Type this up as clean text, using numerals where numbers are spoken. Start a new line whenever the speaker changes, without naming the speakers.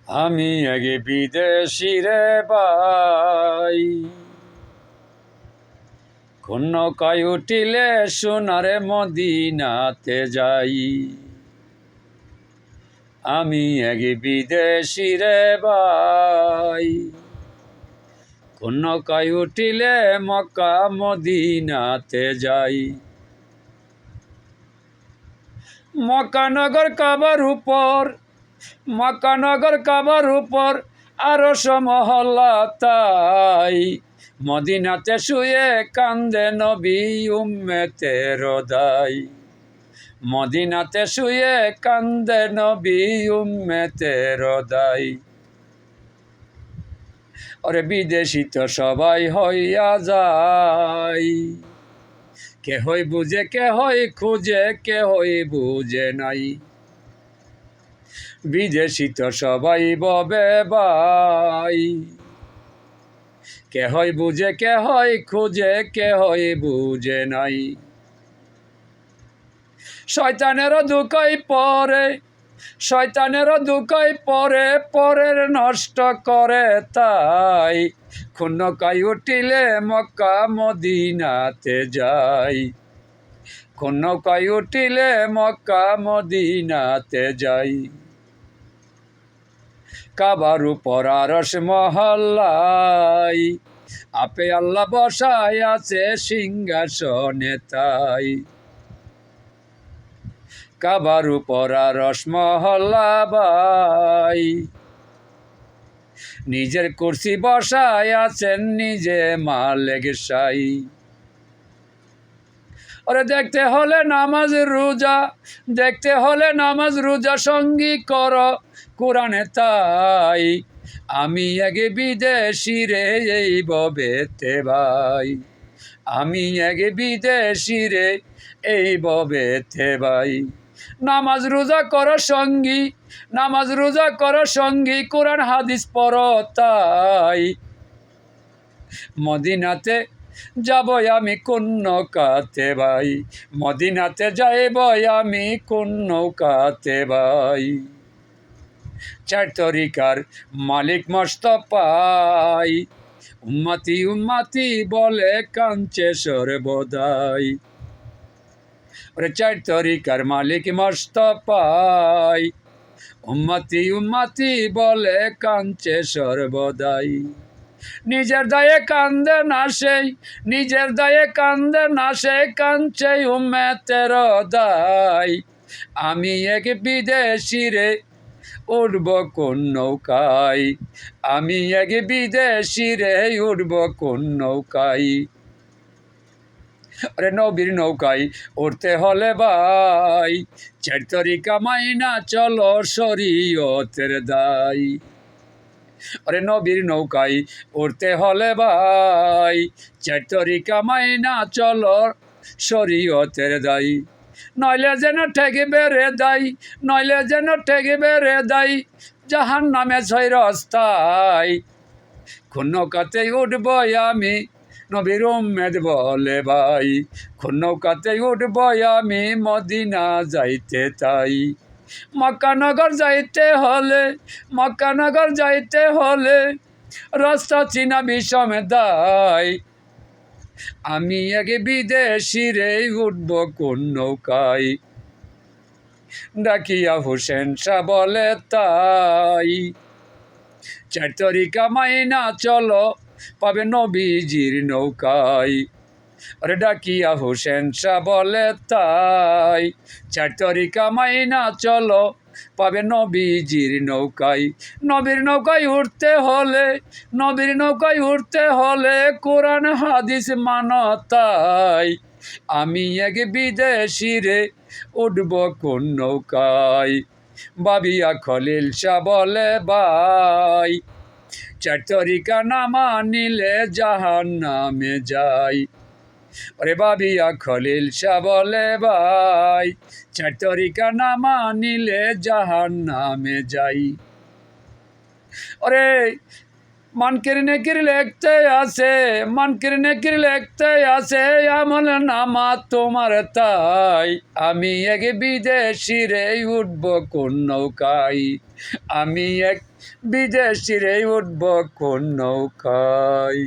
আমি আগে বিদেশি রে ভাই, কোন নৌকায় উঠিলে সোনারে মদিনাতে যাই। আমি আগে বিদেশি রে ভাই, কোন নৌকায় উঠিলে মক্কা মদিনাতে যাই। মক্কানগর কাবার উপর, মক্কানগর কাবার উপর আরশ মহল্লা তাই, মদিনাতে শুয়ে কান্দে নবী উম্মতের দাই। মদিনাতে শুয়ে কান্দে নবী উম্মতের দাই। ওরে বিদেশি তো সবাই হইয়া যায়, কেহই বুঝে কেহই খুঁজে কেহই বুঝে নাই। বিদেশি তো সবাই ববে ভাই, কেহই বুঝে কেহই খুঁজে কেহই বুঝে নাই। শয়তানেরও দুঃখই পরে, শয়তানেরও দুঃখই পরে, পরের নষ্ট করে তাই, কোন নৌকায় উঠিলে মক্কা মদিনাতে যাই। কোন নৌকায় উঠিলে মক্কা মদিনাতে যাই। কাবার উপর আরশ মহল্লাই, আপে আল্লাহ বসায় আছে সিংহাসনে তাই। কাবার উপর আরশ মহল্লা ভাই, নিজের কুরসি বসায় আছেন নিজে মালিক সাই। ওরে দেখতে হলে নামাজ রোজা, দেখতে হলে নামাজ রোজা সঙ্গী কর কোরআনে তাই। আমি আগে বিদেশি রে এই ববেতে ভাই, আমি আগে বিদেশি রে এই ববেতে ভাই। নামাজ রোজা কর সঙ্গী, নামাজ রোজা কর সঙ্গী, কোরআন হাদিস পড় তাই। মদিনাতে যাব আমি কোন নৌকাতে ভাই, মদিনাতে যাইব আমি কোন নৌকাতে ভাই। চার তরিকার মালিক মোস্তফাই, উম্মতি উম্মতি বলে কাঞ্চে সর্বদাই। ওরে চার তরিকার মালিক মোস্তফাই, উম্মতি উম্মতি বলে কাঞ্চে সর্বদাই। নিজের দায়ে কান্দে না সেই, নিজের দায়ে কান্দে না সেই, কাঞ্চে উম্মতের দাই। আমি এক বিদেশি রে উঠব কোন নৌকায়, আমি এক বিদেশি রে উঠব কোন নৌকায়। আরে নবীর নৌকায় উঠতে হলে ভাই, চার তরিকা মাইনা চলো শরীয়তের দায়। আরে নবীর নৌকায় উঠতে হলে ভাই, চার তরিকা মাইনা চলো শরীয়তের দায়। নইলে যেন ঠেকবে রে দাই, নইলে যেন ঠেকবে রে দাই, জাহান্নামে ছয় রাস্তায়। কোন নৌকাতে উঠব আমি, নবীর উম্মত বলে ভাই, কোন নৌকাতে উঠব আমি মদিনা যাইতে তাই। মক্কানগর যাইতে হলে, মক্কানগর যাইতে হলে রাস্তা চিনা বিষম দায়। আমি আগে বিদেশি রে উঠব কোন নৌকায়, ডাকিয়া হোসেন শাহ বলে তাই। চার তরিকা মাইনা চলো পাবে নবীজির নৌকায়। আরে ডাকিয়া হোসেন শাহ বলে তাই, চার তরিকা মাইনা চলো পাবে নবীজির নৌকায়। নবীর নৌকায় উঠতে হলে, নবীর নৌকায় উঠতে হলে কোরআন হাদিস মানো তাই। আমি এক বিদেশি রে উঠব কোন নৌকায়। বাবিয়া খলিল শাহ বলে ভাই, চার তরিকা না মানিলে জাহান্নামে যাই। ওরে বাবিয়া খলিল শাহ বলে ভাই, চার তরিকা না মানিলে জাহান্নামে যাই। ওরে মানকির নেকির লেখতে আছে, মানকির নেকির লেখতে আছে, আমল নামা তোমার তাই। আমি এক বিদেশি রে উঠব কোন নৌকায়, আমি এক বিদেশি রে উঠব কোন নৌকায়।